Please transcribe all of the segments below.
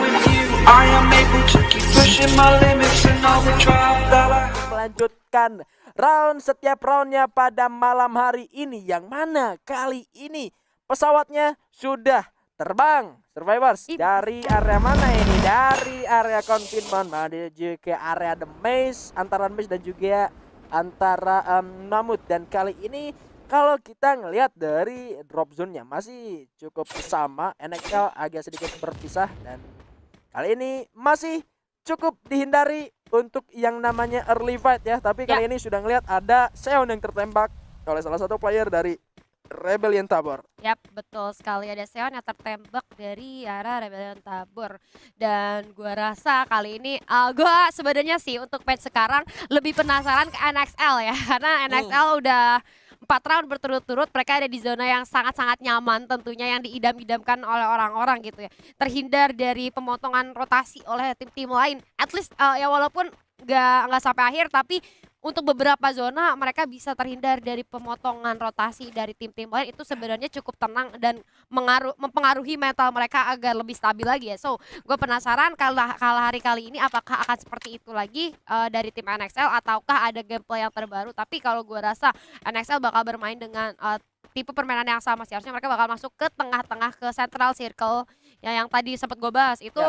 with you. I am able to keep pushing my limits and overdrive that I Melanjutkan setiap roundnya pada malam hari ini, yang mana kali ini pesawatnya sudah terbang Survivors dari area mana ini? Dari area confinement menuju ke area The Maze, antara Maze dan juga antara Mammoth. Dan kali ini kalau kita ngelihat dari drop zone-nya masih cukup sama, NXL agak sedikit berpisah dan kali ini masih cukup dihindari untuk yang namanya early fight ya. Tapi kali ini sudah ngelihat ada Seon yang tertembak oleh salah satu player dari Rebellion Tabor. Yap, betul sekali, ada Seon yang tertembak dari arah Rebellion Tabor. Dan gua rasa kali ini gua sebenarnya sih untuk match sekarang lebih penasaran ke NXL ya. Karena NXL udah 4 round berturut-turut mereka ada di zona yang sangat-sangat nyaman tentunya, yang diidam-idamkan oleh orang-orang gitu ya. Terhindar dari pemotongan rotasi oleh tim-tim lain. At least ya walaupun nggak sampai akhir, tapi untuk beberapa zona mereka bisa terhindar dari pemotongan rotasi dari tim-tim lain. Itu sebenarnya cukup tenang dan mempengaruhi mental mereka agar lebih stabil lagi ya. So gue penasaran kalau hari kali ini apakah akan seperti itu lagi dari tim NXL ataukah ada gameplay yang terbaru. Tapi kalau gue rasa NXL bakal bermain dengan tipe permainan yang sama sih. Harusnya mereka bakal masuk ke tengah-tengah, ke central circle yang tadi sempat gue bahas itu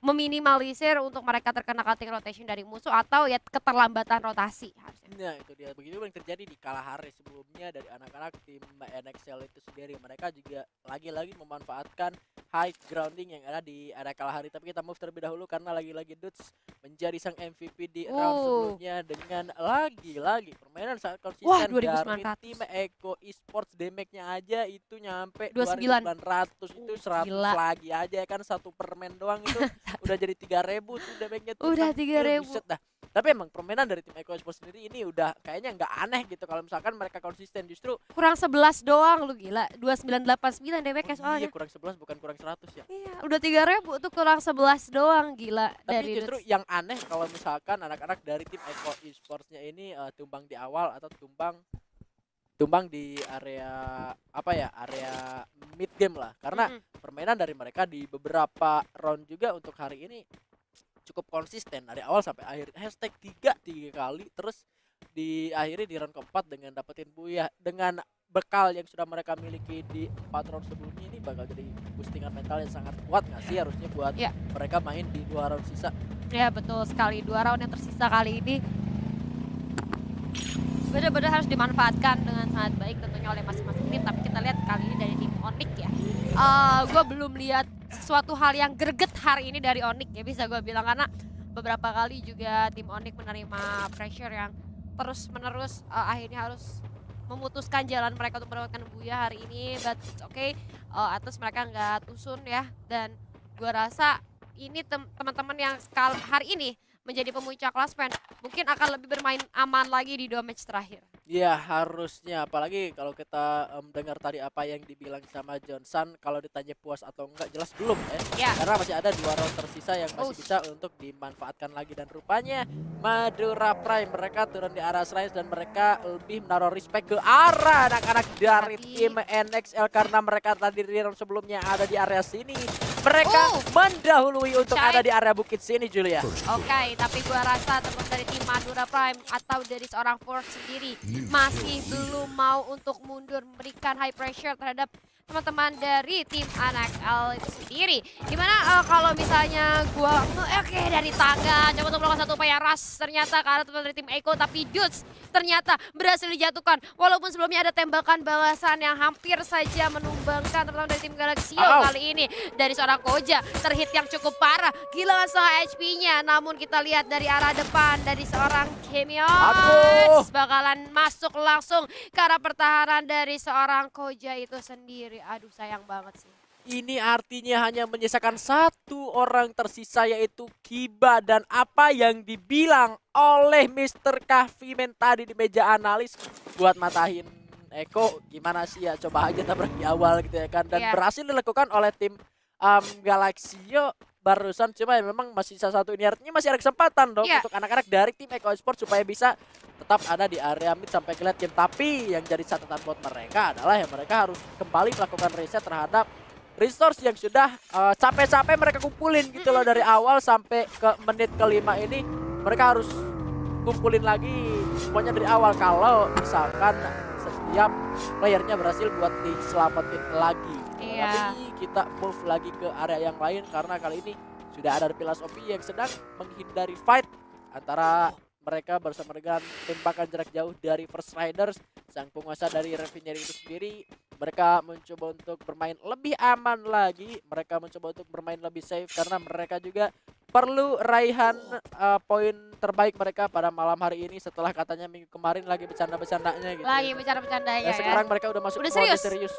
meminimalisir untuk mereka terkena cutting rotation dari musuh atau ya keterlambatan rotasi harusnya. Nah itu dia, begitu yang terjadi di Kalahari sebelumnya dari anak-anak tim NXL itu sendiri. Mereka juga lagi-lagi memanfaatkan high grounding yang ada di area Kalahari. Tapi kita move terlebih dahulu karena lagi-lagi Dudes menjadi sang MVP di round sebelumnya dengan lagi-lagi permainan sangat konsisten dari tim Eko Esports. Damage-nya aja itu nyampe 2900, itu 100 lagi aja kan, satu permen doang itu udah jadi 3000 tuh damage-nya tuh. Udah 3000. Dah. Tapi emang permainan dari tim Eko Esports sendiri ini udah kayaknya nggak aneh gitu kalau misalkan mereka konsisten. Justru kurang 11 doang lu, gila. 2989 damage-nya soalnya. Iya, kurang 11 bukan kurang 100 ya. Iya, udah 3000 tuh kurang 11 doang, gila. Tapi dari justru yang aneh kalau misalkan anak-anak dari tim Eko Esports-nya ini tumbang di awal atau tumbang di area area mid game lah, karena permainan dari mereka di beberapa round juga untuk hari ini cukup konsisten dari awal sampai akhir. Hashtag 3 kali, terus diakhiri di round keempat dengan dapetin Buya. Dengan bekal yang sudah mereka miliki di 4 round sebelumnya, ini bakal jadi boostingan mental yang sangat kuat nggak sih harusnya buat mereka main di 2 round sisa. Ya betul sekali, 2 round yang tersisa kali ini benar-benar harus dimanfaatkan dengan sangat baik tentunya oleh masing-masing tim. Tapi kita lihat kali ini dari tim Onyx ya, gue belum lihat sesuatu hal yang greget hari ini dari Onyx ya, bisa gue bilang, karena beberapa kali juga tim Onyx menerima pressure yang terus menerus akhirnya harus memutuskan jalan mereka untuk mendapatkan Buya hari ini. But it's okay, atas mereka nggak tusun ya, dan gue rasa ini teman-teman yang hari ini menjadi pemuncak klasmen mungkin akan lebih bermain aman lagi di 2 match terakhir. Ya harusnya, apalagi kalau kita dengar tadi apa yang dibilang sama Johnson, kalau ditanya puas atau enggak, jelas belum ya. Karena masih ada 2 round tersisa yang masih bisa untuk dimanfaatkan lagi. Dan rupanya Madura Prime mereka turun di arah Shrines dan mereka lebih menaruh respect ke arah anak-anak dari tim NXL, karena mereka tadi di round sebelumnya ada di area sini. Mereka mendahului untuk ada di area bukit sini, Julia. Oke, tapi gua rasa teman dari tim Madura Prime atau dari seorang Force sendiri masih belum mau untuk mundur, memberikan high pressure terhadap teman-teman dari tim NXL itu sendiri. Gimana kalau misalnya gua dari tangga coba untuk melakukan satu upaya rush ternyata ke arah teman dari tim Eko, tapi Dudes ternyata berhasil dijatuhkan. Walaupun sebelumnya ada tembakan balasan yang hampir saja menumbangkan teman-teman dari tim Galaxio. Kali ini dari seorang Koja terhit yang cukup parah, kehilangan setengah HP-nya. Namun kita lihat dari arah depan dari seorang Chemios bakalan masuk langsung ke arah pertahanan dari seorang Koja itu sendiri. Aduh sayang banget sih. Ini artinya hanya menyisakan 1 orang tersisa, yaitu Kiba. Dan apa yang dibilang oleh Mr. Kahfimen tadi di meja analis buat matahin Eko, gimana sih ya, coba aja tabrak di awal gitu ya kan. Dan berhasil dilakukan oleh tim Galaxio barusan. Cuma ya memang masih sisa 1, ini artinya masih ada kesempatan dong untuk anak-anak dari tim Eko Esports supaya bisa tetap ada di area mid sampai ke late game. Tapi yang jadi catatan buat mereka adalah ya mereka harus kembali melakukan reset terhadap resource yang sudah capek-capek mereka kumpulin gitu loh dari awal sampai ke menit kelima ini mereka harus kumpulin lagi semuanya dari awal kalau misalkan setiap playernya berhasil buat diselamatin lagi. Iya. Tapi kita move lagi ke area yang lain karena kali ini sudah ada Pilas OP yang sedang menghindari fight antara mereka bersama dengan tembakan jarak jauh dari First Riders, sang penguasa dari Refinery itu sendiri. Mereka mencoba untuk bermain lebih aman lagi, mereka mencoba untuk bermain lebih safe karena mereka juga perlu raihan poin terbaik mereka pada malam hari ini setelah katanya minggu kemarin lagi bercanda-bercandanya gitu. Lagi bercanda-bercandanya ya. Sekarang mereka udah masuk Udah mode serius? serius.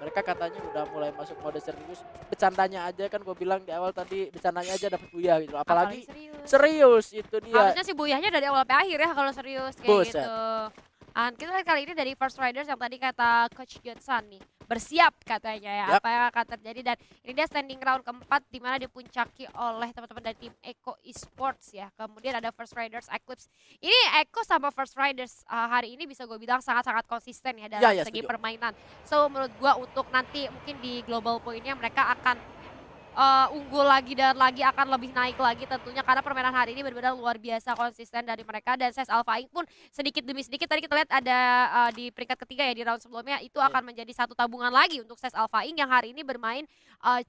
Mereka katanya udah mulai masuk mode serius. Bercandanya aja kan gue bilang di awal tadi, bercandanya aja dapat buya gitu. Apalagi serius itu dia. Harusnya sih buyahnya dari awal sampai akhir ya kalau serius kayak Buset. gitu. Kita lihat kali ini dari First Riders yang tadi kata Coach Johnson nih. Bersiap katanya ya, Yap. apa yang akan terjadi, dan ini dia standing round keempat di mana dipuncaki oleh teman-teman dari tim Eco Esports ya. Kemudian ada First Riders Eclipse. Ini Eco sama First Riders hari ini bisa gue bilang sangat-sangat konsisten ya dalam segi setuju. permainan. So menurut gue untuk nanti mungkin di global poinnya mereka akan unggul lagi dan lagi, akan lebih naik lagi tentunya karena permainan hari ini benar-benar luar biasa konsisten dari mereka. Dan CES Alpha Inc pun sedikit demi sedikit tadi kita lihat ada di peringkat ketiga ya di round sebelumnya itu akan menjadi satu tabungan lagi untuk CES Alpha Inc yang hari ini bermain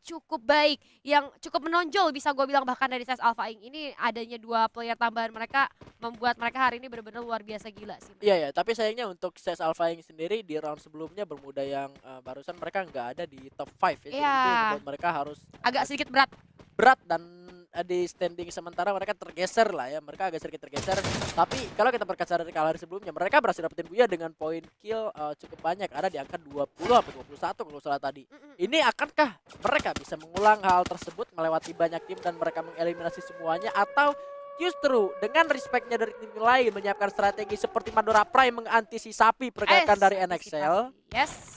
cukup baik, yang cukup menonjol bisa gue bilang. Bahkan dari CES Alpha Inc ini adanya 2 player tambahan mereka membuat mereka hari ini benar-benar luar biasa gila sih. Iya, tapi sayangnya untuk CES Alpha Inc sendiri di round sebelumnya Bermuda yang barusan mereka nggak ada di top 5 ya. Jadi Iya. itu yang membuat mereka harus Agak sedikit berat. dan di standing sementara mereka tergeser lah ya, mereka agak sedikit tergeser. Tapi kalau kita berkaca dari kalah sebelumnya, mereka berhasil dapetin buya dengan poin kill cukup banyak, ada di angka 20 atau 21 kalau salah tadi. Ini akankah mereka bisa mengulang hal tersebut melewati banyak tim dan mereka mengeliminasi semuanya, atau justru dengan respectnya dari tim lain menyiapkan strategi seperti Madora Prime mengantisipasi pergerakan dari NXL? Yes.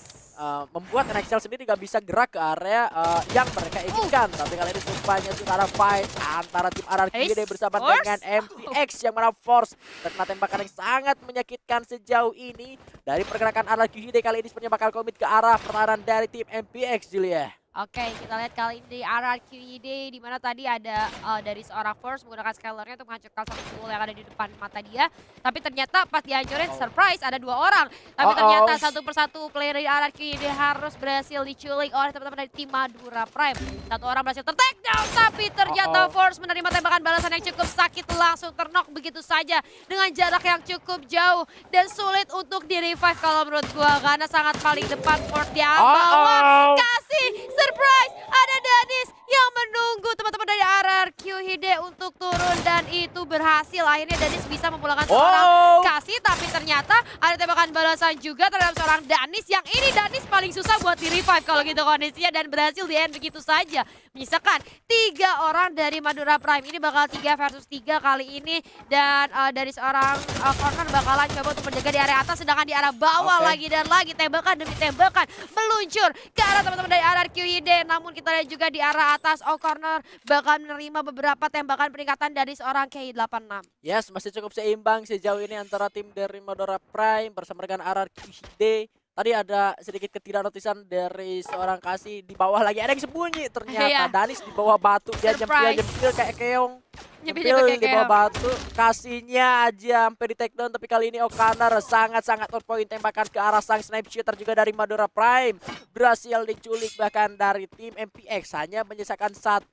Membuat NXL sendiri gak bisa gerak ke area yang mereka inginkan. Tapi kali ini rupanya sudah ada fight antara tim RRQ bersama dengan MPX yang mana Force terkena tembakan yang sangat menyakitkan sejauh ini. Dari pergerakan RRQ kali ini sepertinya bakal komit ke arah pertahanan dari tim MPX, Julia. Oke, kita lihat kali ini di RRQID di mana tadi ada dari seorang Force menggunakan scalernya untuk menghancurkan satu tool yang ada di depan mata dia. Tapi ternyata pas dihancurin surprise ada 2 orang. Tapi ternyata satu persatu player dari RRQID harus berhasil diculik oleh teman-teman dari tim Madura Prime. 1 orang berhasil ter-takedown, tapi ternyata Force menerima tembakan balasan yang cukup sakit, langsung ternok begitu saja dengan jarak yang cukup jauh dan sulit untuk di-revive kalau menurut gua karena sangat paling depan Force di bawah. Kasih surprise, ada Danis yang menunggu teman-teman dari RRQ Hide untuk turun dan itu berhasil. Akhirnya Danis bisa memulangkan seorang Kasih, tapi ternyata ada tembakan balasan juga terhadap seorang Danis yang ini Danis paling susah buat di-revive kalau gitu kondisinya dan berhasil di-end begitu saja. Menyisakan 3 orang dari Madura Prime. Ini bakal 3 versus 3 kali ini dan dari seorang corner bakalan coba untuk menjaga di area atas, sedangkan di arah bawah lagi dan lagi tembakan demi tembakan meluncur ke arah teman-teman dari RRQID. Namun kita lihat juga di arah atas Corner bakal menerima beberapa tembakan peringatan dari seorang K86. Yes, masih cukup seimbang sejauh ini antara tim dari Madora Prime bersama dengan RRQID. Tadi ada sedikit ketidaknotisan dari seorang Kasih, di bawah lagi ada yang sembunyi ternyata. Danis di bawah batu, dia nyempil kayak keong. Nyempil di bawah batu, Kasihnya aja sampai di take down. Tapi kali ini O'Connor sangat-sangat on point tembakan ke arah sang snipe shooter juga dari Madura Prime. Berhasil diculik bahkan dari tim MPX, hanya menyisakan 1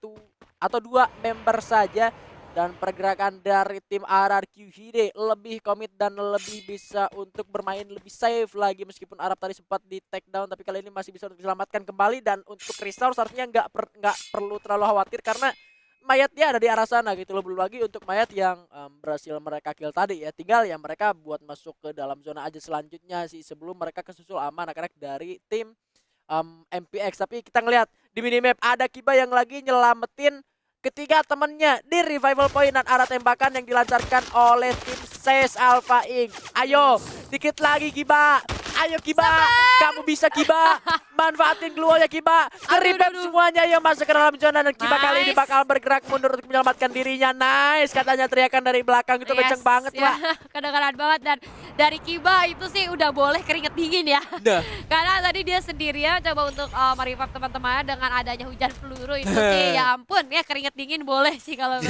atau 2 member saja. Dan pergerakan dari tim RRQ Hide lebih komit dan lebih bisa untuk bermain lebih safe lagi, meskipun Arab tadi sempat di take down, tapi kali ini masih bisa untuk diselamatkan kembali. Dan untuk resource artinya nggak perlu terlalu khawatir karena mayatnya ada di arah sana gitu loh. Belum lagi untuk mayat yang berhasil mereka kill tadi ya, tinggal ya mereka buat masuk ke dalam zona aja selanjutnya sih sebelum mereka kesusul aman anak-anak dari tim MPX. Tapi kita ngelihat di minimap ada Kiba yang lagi nyelamatin ketiga temennya di revival point dan arah tembakan yang dilancarkan oleh tim CES Alpha Inc. Ayo, dikit lagi Kiba. Ayo Kiba, kamu bisa Kiba. Manfaatin gluonya Kiba. Keribet semuanya yang masuk ke dalam zona. Dan Kiba kali ini bakal bergerak mundur untuk menyelamatkan dirinya. Nice, katanya teriakan dari belakang itu kenceng banget ya. lah. Kedengaran banget dan dari Kiba itu sih udah boleh keringet dingin ya. Nah. Karena tadi dia sendirian coba untuk merevive teman-temannya dengan adanya hujan peluru itu sih ya ampun ya keringet dingin boleh sih kalau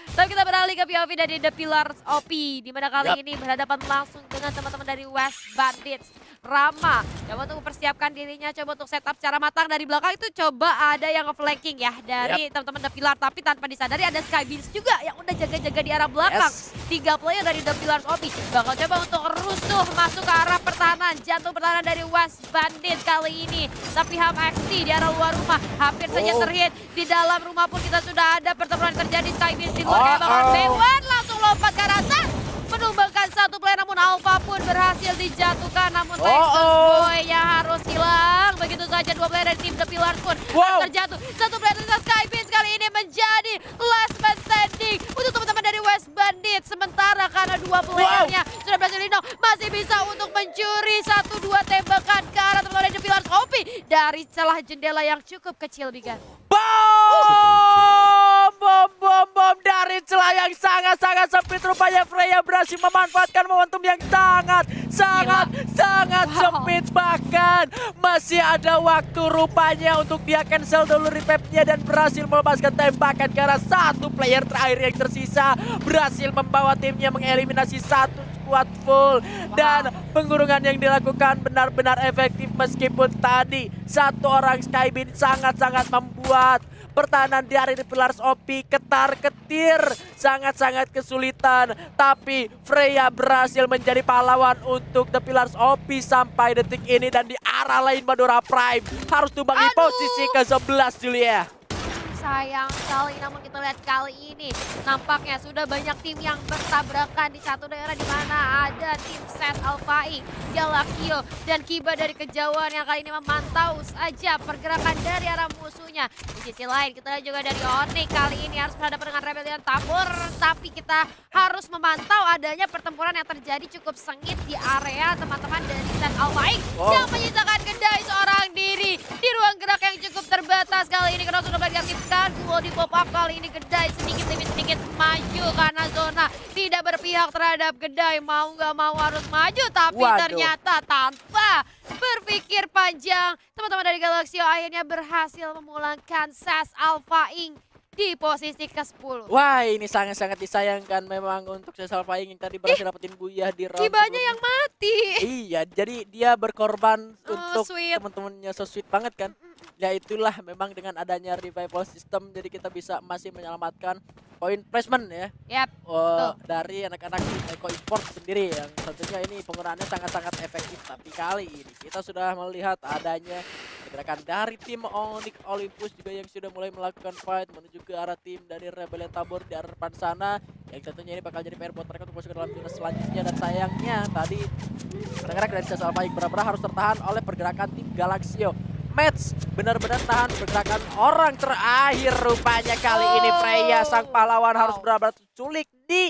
Tapi kita beralih ke POV dari The Pillars OP di mana kali ini berhadapan langsung dengan teman-teman dari West Bandits. Rama coba untuk mempersiapkan dirinya, coba untuk setup secara matang dari belakang itu coba ada yang nge-flanking ya dari teman-teman The Pillar, tapi tanpa disadari ada Sky Beans juga yang udah jaga-jaga di arah belakang. 3 player dari The Pillars OP bakal coba untuk rusuh masuk ke arah pertahanan, jantung pertahanan dari West Bandit kali ini. Tapi Ham XT di arah luar rumah hampir saja terhit. Di dalam rumah pun kita sudah ada pertempuran terjadi. Sky Beans di luar kayak bakal Dewan langsung lompat ke arah atas. Menumbangkan satu player namun Alpha pun berhasil dijatuhkan. Namun Lexus Boy-nya harus hilang. Begitu saja 2 player dari tim The Pillars pun terjatuh. Satu player dari Sky Beans kali ini menjadi last man standing untuk teman-teman dari West Bandit. Sementara karena 2 playernya sudah berhasil lindung, masih bisa untuk mencuri 1-2 tembakan ke arah teman-teman dari The Pillars OP dari celah jendela yang cukup kecil, Bigan. Bom dari celah yang sangat-sangat sempit. Rupanya Freya berhasil memanfaatkan momentum yang sangat sempit. Bahkan masih ada waktu rupanya untuk dia cancel dulu revive-nya dan berhasil melepaskan tembakan karena satu player terakhir yang tersisa berhasil membawa timnya mengeliminasi satu squad full. Dan pengurungan yang dilakukan benar-benar efektif meskipun tadi satu orang Skybeam sangat-sangat membuat pertahanan dari The Pillars OP ketar-ketir, sangat-sangat kesulitan. Tapi Freya berhasil menjadi pahlawan untuk The Pillars OP sampai detik ini. Dan di arah lain Madora Prime harus tumbangi posisi ke-11 Julia. Sayang sekali, namun kita lihat kali ini nampaknya sudah banyak tim yang bertabrakan di satu daerah di mana ada tim Set Alphaing, Galaxio, dan Kiba dari kejauhan yang kali ini memantau saja pergerakan dari arah musuhnya. Di sisi lain kita lihat juga dari Onyx kali ini harus berhadapan dengan Rebellion Tabor, tapi kita harus memantau adanya pertempuran yang terjadi cukup sengit di area teman-teman dari Set Alphaing yang menyisakan Kedai seorang diri di ruang gerak yang cukup terbatas. Kali ini karena sudah diaktifkan di pop up kali ini Kedai sedikit demi sedikit maju karena zona tidak berpihak terhadap Kedai, mau nggak mau harus maju, tapi ternyata tanpa berpikir panjang teman-teman dari Galaxio akhirnya berhasil memulangkan Ses Alphaing di posisi ke-10. Wah, ini sangat-sangat disayangkan memang untuk Ses Alphaing yang tadi berhasil dapetin Buyah di round Kibanya sebelumnya. yang mati. Iya, jadi dia berkorban untuk sweet. teman-temannya, so sweet banget kan. Ya itulah memang dengan adanya revival system jadi kita bisa masih menyelamatkan poin placement ya. Yap. Dari anak-anak Eko Esports sendiri yang tentunya ini penggunaannya sangat-sangat efektif. Tapi kali ini kita sudah melihat adanya pergerakan dari tim Onyx Olympus juga yang sudah mulai melakukan fight menuju ke arah tim dari Rebellion Tabor di arah depan sana. Yang tentunya ini bakal jadi PR buat mereka untuk masuk ke dalam zona selanjutnya. Dan sayangnya tadi rekan-rekan dari Ses Alphaing benar-benar harus tertahan oleh pergerakan tim Galaxio. Match benar-benar tahan pergerakan orang terakhir rupanya kali ini Freya sang pahlawan harus benar-benar culik di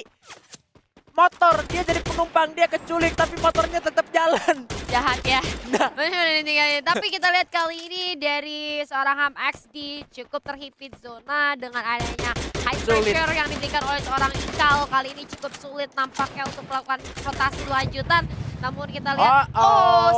motor. Dia jadi penumpang, dia keculik tapi motornya tetap jalan. Jahat ya. Tapi kita lihat kali ini dari seorang Ham XD cukup terhimpit zona dengan adanya high pressure yang diberikan oleh seorang Ikal. Kali ini cukup sulit nampaknya untuk melakukan rotasi lanjutan. Namun kita lihat,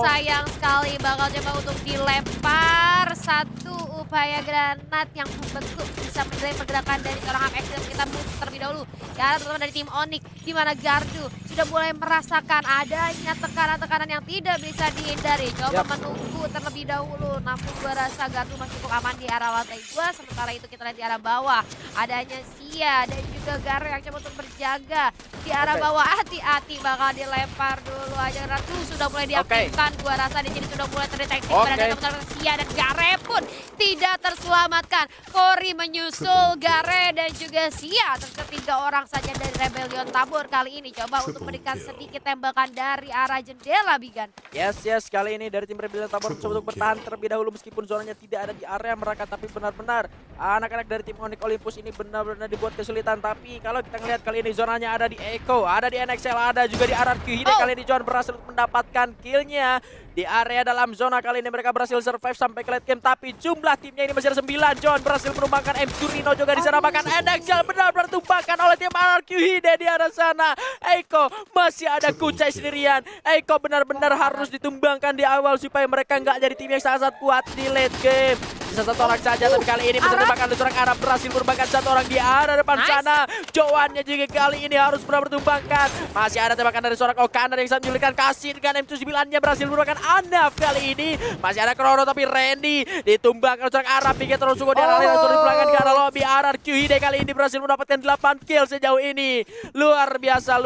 sayang sekali bakal coba untuk dilempar satu upaya granat yang membentuk bisa menilai pergerakan dari seorang Ham XD. Kita move terlebih dahulu ya teman-teman dari tim Onyx di mana Gardu sudah mulai merasakan adanya tekanan-tekanan yang tidak bisa dihindari. Coba menunggu terlebih dahulu, namun gua rasa Gardu masih cukup aman di arah lantai 2. Sementara itu kita lihat di arah bawah adanya Sia dan juga Garo yang coba untuk berjaga di arah bawah. Hati-hati bakal dilempar dulu aja. Ratu sudah mulai diaktifkan. Gua rasa di sini sudah mulai terdeteksi keberadaan teman-teman Sia dan Gare pun tidak terselamatkan. Cory menyusul Gare dan juga Sia. Ketiga orang saja dari Rebellion Tabor kali ini. Coba untuk memberikan sedikit tembakan dari arah jendela, Bigan. Yes, kali ini dari tim Rebellion Tabor mencoba untuk bertahan terlebih dahulu meskipun zonanya tidak ada di area mereka, tapi benar-benar anak-anak dari tim Onyx Olympus ini benar-benar dibuat kesulitan. Tapi kalau kita ngelihat kali ini zonanya ada di Echo, ada di NXL, ada juga di RRQ. Hide kali ini John berhasil mendapatkan killnya di area dalam zona. Kali ini mereka berhasil survive sampai ke late game, tapi jumlah timnya ini masih ada 9. John berhasil menumbangkan M Turino juga di sana, bahkan NXL benar-benar tumbangkan oleh tim RRQ. Hide di arah sana, Echo masih ada Kucai sendirian. Echo benar-benar harus ditumbangkan di awal supaya mereka nggak jadi tim yang sangat kuat di late game. Bisa satu orang saja, tapi kali ini bisa merupakan seorang Arab berhasil merupakan satu orang di arah depan sana. Joannya juga kali ini harus benar tumbangkan. Masih ada tembakan dari seorang Okaner yang sangat menyulitkan. Kasih dengan M79-nya berhasil merupakan Anaf kali ini. Masih ada Chrono, tapi Randy ditumbangkan oleh seorang Arab. Pikir terus suku dia langsung dipulangkan ke arah lobby. RRQ Hide kali ini berhasil mendapatkan 8 kill sejauh ini. Luar biasa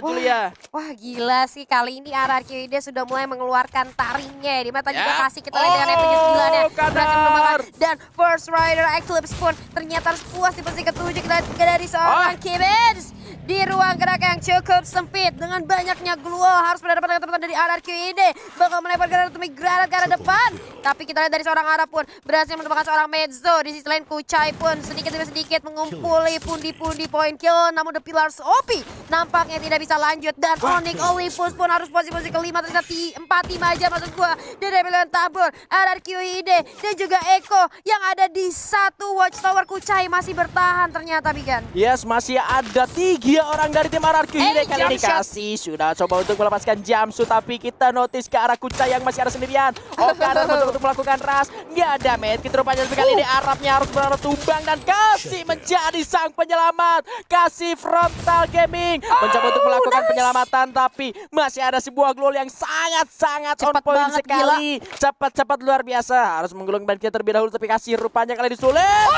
Julia. Wah gila sih, kali ini RRQ Hide sudah mulai mengeluarkan taringnya. Di mata juga kasih kita lihat dengan RPG 9-nya berhasil menemukan. Dan First Rider Eclipse pun ternyata harus puas di posisi ke-7. Kita lihat juga dari seorang Kibens di ruang gerak yang cukup sempit dengan banyaknya glual. Harus mendapatkan teman-teman dari RRQ Hide, bakal melempar granat demi granat ke arah depan. Tapi kita lihat dari seorang Arab pun berhasil menemukan seorang Mezzo. Di sisi lain Kucai pun sedikit demi sedikit mengumpuli pundi-pundi poin kill. Namun The Pillars OP nampaknya tidak bisa lanjut. Dan Onyx Olympus pun harus posisi kelima, ternyata 4 tim aja maksud gua. Dari Rebellion Tabor, RRQ Hide dan juga Echo yang ada di satu watchtower. Kucai masih bertahan ternyata, Bigan. Yes, masih ada 3 orang dari tim RRQ Hide kali ini. Kasih sudah coba untuk melepaskan Jamsu, tapi kita notice ke arah Kucai yang masih ada sendirian. Okaner mencoba untuk melakukan ras, nggak ada medkit rupanya. Kali ini Arabnya harus benar tumbang dan Kasih menjadi sang penyelamat. Kasih Frontal Gaming mencoba untuk melakukan penyelamatan, tapi masih ada sebuah glol yang sangat on point sekali. Cepat luar biasa. Harus menggulung medkit terlebih dahulu, tapi Kasih rupanya kali disulit.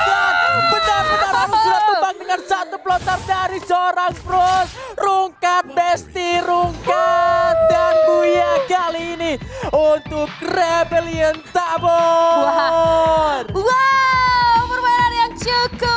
Benar-benar harus sudah tumbang dengan satu pelontar dari seorang Bros. Rungkat Besti, rungkat dan Buya kali ini untuk Rebellion Tabor. Wow, permainan yang cukup